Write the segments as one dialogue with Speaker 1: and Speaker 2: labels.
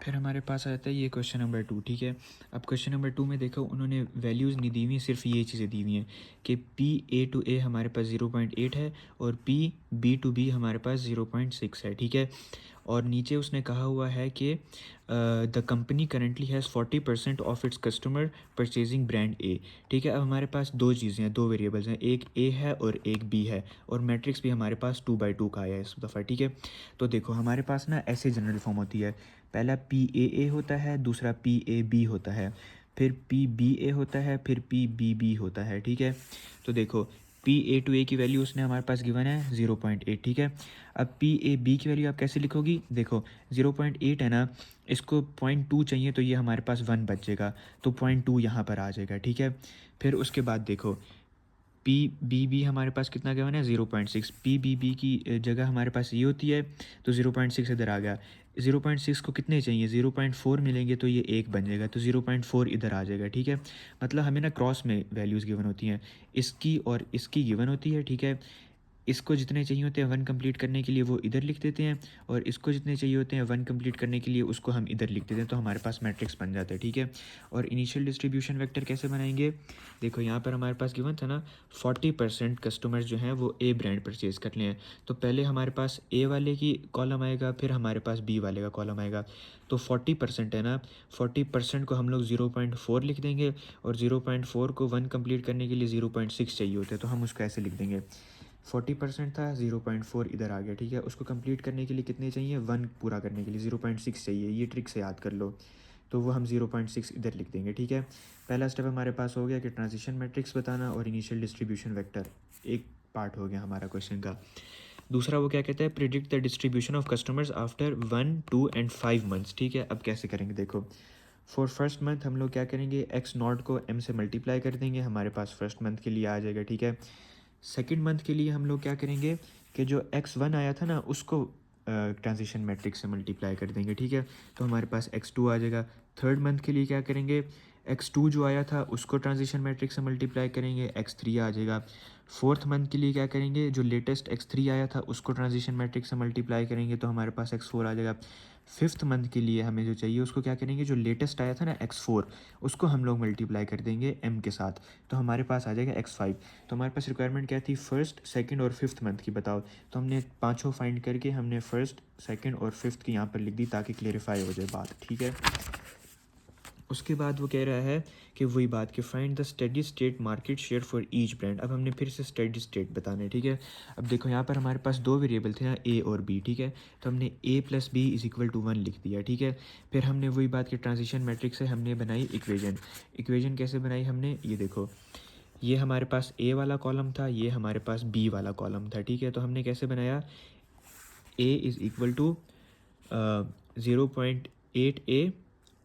Speaker 1: फिर हमारे पास आता है ये क्वेश्चन नंबर 2, ठीक है। अब क्वेश्चन नंबर 2 में देखो उन्होंने वैल्यूज़ नहीं दी हुई, सिर्फ ये चीज़ें दी हुई हैं कि पी ए टू ए हमारे पास 0.8 है और पी बी टू बी हमारे पास 0.6 है, ठीक है। और नीचे उसने कहा हुआ है कि the company currently has 40% of its customer purchasing brand ए, ठीक है। अब हमारे पास दो चीज़ें हैं, दो वेरिएबल्स हैं, एक ए है और एक बी है, और मैट्रिक्स भी हमारे पास 2/2 का आया है इस दफ़ा, ठीक है। तो देखो हमारे पास ना ऐसे जनरल फॉर्म होती है, पहला पी ए होता है, दूसरा पी ए बी होता है, फिर पी बी ए होता है, फिर पी बी बी होता है, ठीक है। तो देखो पी ए टू ए की वैल्यू उसने हमारे पास गिवन है 0.8, ठीक है। अब पी ए बी की वैल्यू आप कैसे लिखोगी, देखो 0.8 है ना, इसको 0.2 चाहिए तो ये हमारे पास 1 बचेगा, तो 0.2 यहाँ पर आ जाएगा, ठीक है। फिर उसके बाद देखो पी बी बी हमारे पास कितना गिवन है 0.6, पी बी बी की जगह हमारे पास ये होती है, तो 0.6 इधर आ गया। 0.6 को कितने चाहिए, 0.4 मिलेंगे तो ये 1 बन जाएगा, तो 0.4 इधर आ जाएगा, ठीक है। मतलब हमें ना क्रॉस में वैल्यूज़ गिवन होती हैं, इसकी और इसकी गिवन होती है, ठीक है। इसको जितने चाहिए होते हैं 1 कंप्लीट करने के लिए वो इधर लिख देते हैं, और इसको जितने चाहिए होते हैं 1 कंप्लीट करने के लिए उसको हम इधर लिख देते हैं, तो हमारे पास मैट्रिक्स बन जाता है, ठीक है। और इनिशियल डिस्ट्रीब्यूशन वेक्टर कैसे बनाएंगे, देखो यहाँ पर हमारे पास गिवन था ना 40% कस्टमर्स जो हैं वो ए ब्रांड परचेज़ कर लिए हैं, तो पहले हमारे पास ए वाले की कॉलम आएगा, फिर हमारे पास बी वाले का कॉलम आएगा। तो 40% है ना, 40% को हम लोग 0.4 लिख देंगे, और 0.4 को 1 कंप्लीट करने के लिए 0.6 चाहिए होते हैं, तो हम उसको ऐसे लिख देंगे। 40% था, 0.4 इधर आ गया, ठीक है। उसको कंप्लीट करने के लिए कितने चाहिए, 1 पूरा करने के लिए 0.6 चाहिए, ये ट्रिक से याद कर लो, तो वो हम 0.6 इधर लिख देंगे, ठीक है। पहला स्टेप हमारे पास हो गया कि ट्रांजिशन मैट्रिक्स बताना और इनिशियल डिस्ट्रीब्यूशन वेक्टर, एक पार्ट हो गया हमारा क्वेश्चन का। दूसरा वो क्या कहता है, predict the distribution of customers after 1, 2 and 5 months, ठीक है। अब कैसे करेंगे, देखो फॉर फर्स्ट मंथ हम लोग क्या करेंगे, एक्स नॉट को एम से मल्टीप्लाई कर देंगे, हमारे पास फर्स्ट मंथ के लिए आ जाएगा, ठीक है। सेकेंड मंथ के लिए हम लोग क्या करेंगे कि जो x1 आया था ना उसको ट्रांजिशन मैट्रिक्स से मल्टीप्लाई कर देंगे, ठीक है, तो हमारे पास x2 आ जाएगा। थर्ड मंथ के लिए क्या करेंगे, x2 जो आया था उसको ट्रांजिशन मैट्रिक्स से मल्टीप्लाई करेंगे, x3 आ जाएगा। फोर्थ मंथ के लिए क्या करेंगे, जो लेटेस्ट x3 आया था उसको ट्रांजिशन मैट्रिक्स से मल्टीप्लाई करेंगे, तो हमारे पास x4 आ जाएगा। फिफ्थ मंथ के लिए हमें जो चाहिए उसको क्या करेंगे, जो लेटेस्ट आया था ना x4 उसको हम लोग मल्टीप्लाई कर देंगे m के साथ, तो हमारे पास आ जाएगा x5। तो हमारे पास रिक्वायरमेंट क्या थी, फर्स्ट, सेकंड और फिफ्थ मंथ की बताओ, तो हमने पांचों फाइंड करके हमने फर्स्ट, सेकंड और फिफ्थ की यहाँ पर लिख दी ताकि क्लेरिफाई हो जाए बात, ठीक है। उसके बाद वो कह रहा है कि वही बात कि find the steady state market share for each brand. अब हमने फिर से स्टेडी स्टेट बताना है, ठीक है। अब देखो यहाँ पर हमारे पास दो वेरिएबल थे ना, ए और बी, ठीक है, तो हमने a plus b is equal to 1 लिख दिया, ठीक है। फिर हमने वही बात कि ट्रांजिशन मैट्रिक्स से हमने बनाई इक्वेजन। इक्वेजन कैसे बनाई हमने, ये देखो ये हमारे पास ए वाला कॉलम था, ये हमारे पास बी वाला कॉलम था, ठीक है। तो हमने कैसे बनाया, a is equal to 0.8 a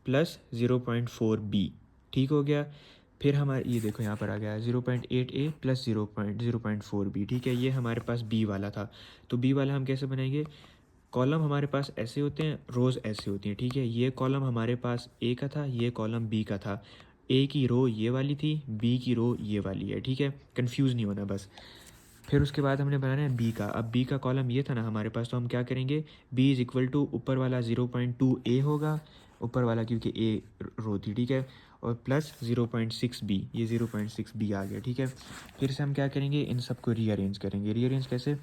Speaker 1: plus 0.4 b, ठीक हो गया। फिर हमारे ये देखो यहाँ पर आ गया 0.8 ए प्लस 0.4 बी, ठीक है, ये हमारे पास बी वाला था। तो बी वाला हम कैसे बनाएंगे, कॉलम हमारे पास ऐसे होते हैं, रोज़ ऐसे होती हैं, ठीक है। ये कॉलम हमारे पास ए का था, ये कॉलम बी का था, ए की रो ये वाली थी, बी की रो ये वाली है, ठीक है, कंफ्यूज नहीं होना बस। फिर उसके बाद हमने बनाना है बी का। अब बी का कॉलम ये था ना हमारे पास, तो हम क्या करेंगे, बी इज़ इक्वल टू ऊपर वाला 0.2 ए होगा, ऊपर वाला क्योंकि ए रो थी, ठीक है, और प्लस 0.6 बी, ये 0.6 बी आ गया, ठीक है। फिर से हम क्या करेंगे, इन सबको रीअरेंज करेंगे। रीअरेंज कैसे,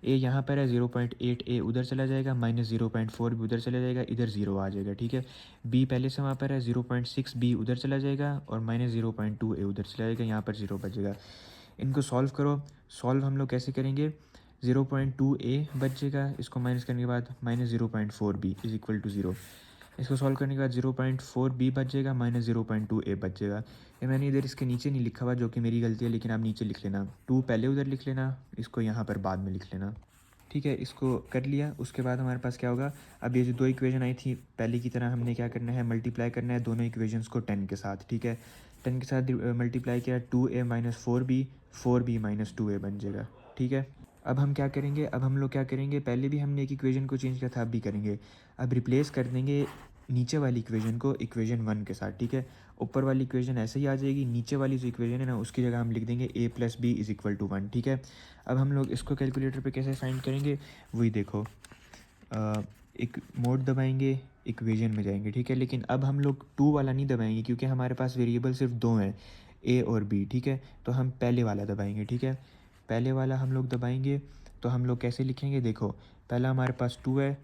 Speaker 1: ए यहाँ पर है, 0.8 ए उधर चला जाएगा, माइनस 0.4 भी उधर चला जाएगा, इधर 0 आ जाएगा, ठीक है। बी पहले से वहाँ पर है, 0.6 बी उधर चला जाएगा, और माइनस 0.2 ए उधर चला जाएगा, यहाँ पर 0 बचेगा। इनको सॉल्व करो, सॉल्व हम लोग कैसे करेंगे, 0.2 ए बचेगा, इसको माइनस करने के बाद minus 0.4 b is equal to 0। इसको सॉल्व करने के बाद 0.4 बी बचेगा, माइनस 0.2 ए बचेगा। ये मैंने इधर इसके नीचे नहीं लिखा हुआ जो कि मेरी गलती है, लेकिन आप नीचे लिख लेना, 2 पहले उधर लिख लेना, इसको यहाँ पर बाद में लिख लेना, ठीक है। इसको कर लिया, उसके बाद हमारे पास क्या होगा, अब ये जो दो इक्वेशन आई थी पहले की तरह हमने क्या करना है, मल्टीप्लाई करना है दोनों इक्वेशंस को 10 के साथ, ठीक है। 10 के साथ मल्टीप्लाई किया, 2a minus 4b, 4b minus 2a बन जाएगा, ठीक है। अब हम क्या करेंगे, अब हम लोग क्या करेंगे, पहले भी हमने एक इक्वेशन को चेंज किया था, अब भी करेंगे। अब रिप्लेस कर देंगे नीचे वाली इक्वेशन को इक्वेशन 1 के साथ, ठीक है। ऊपर वाली इक्वेशन ऐसे ही आ जाएगी, नीचे वाली जो इक्वेशन है ना उसकी जगह हम लिख देंगे a plus b is equal to 1, ठीक है। अब हम लोग इसको कैलकुलेटर पे कैसे फाइंड करेंगे, वही देखो एक मोड दबाएंगे, इक्वेशन में जाएंगे, ठीक है। लेकिन अब हम लोग 2 वाला नहीं दबाएंगे क्योंकि हमारे पास वेरिएबल सिर्फ 2 हैं, ए और बी, ठीक है। तो हम पहले वाला दबाएंगे, ठीक है। पहले वाला हम लोग दबाएंगे तो हम लोग कैसे लिखेंगे, देखो पहला हमारे पास 2 है,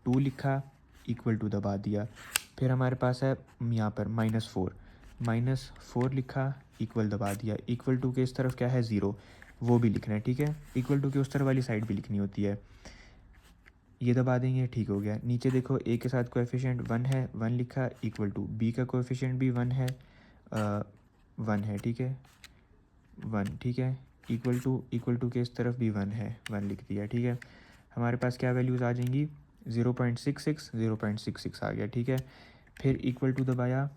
Speaker 1: 2 लिखा, इक्वल टू दबा दिया। फिर हमारे पास है यहाँ पर -4 लिखा, इक्वल दबा दिया। इक्वल टू के इस तरफ क्या है 0, वो भी लिखना है, ठीक है। इक्वल टू के उस तरफ वाली साइड भी लिखनी होती है, ये दबा देंगे, ठीक हो गया। नीचे देखो ए के साथ कोएफिशिएंट 1 है, 1 लिखा, इक्वल टू बी का कोएफिशिएंट भी 1 है, 1 है, ठीक है, 1, ठीक है। इक्वल टू के इस तरफ भी 1 है, 1 लिख दिया, ठीक है। हमारे पास क्या वैल्यूज़ आ जाएंगी, 0.66 आ गया, ठीक है। फिर इक्वल टू दबाया,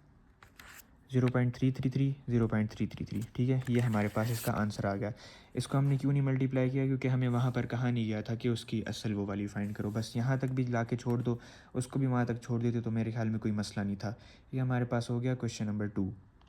Speaker 1: 0.333, ठीक है। ये हमारे पास इसका आंसर आ गया। इसको हमने क्यों नहीं मल्टीप्लाई किया, क्योंकि हमें वहाँ पर कहा नहीं गया था कि उसकी असल वो वाली फाइंड करो, बस यहाँ तक भी ला के छोड़ दो, उसको भी वहाँ तक छोड़ देते तो मेरे ख्याल में कोई मसला नहीं था। ये हमारे पास हो गया क्वेश्चन नंबर 2।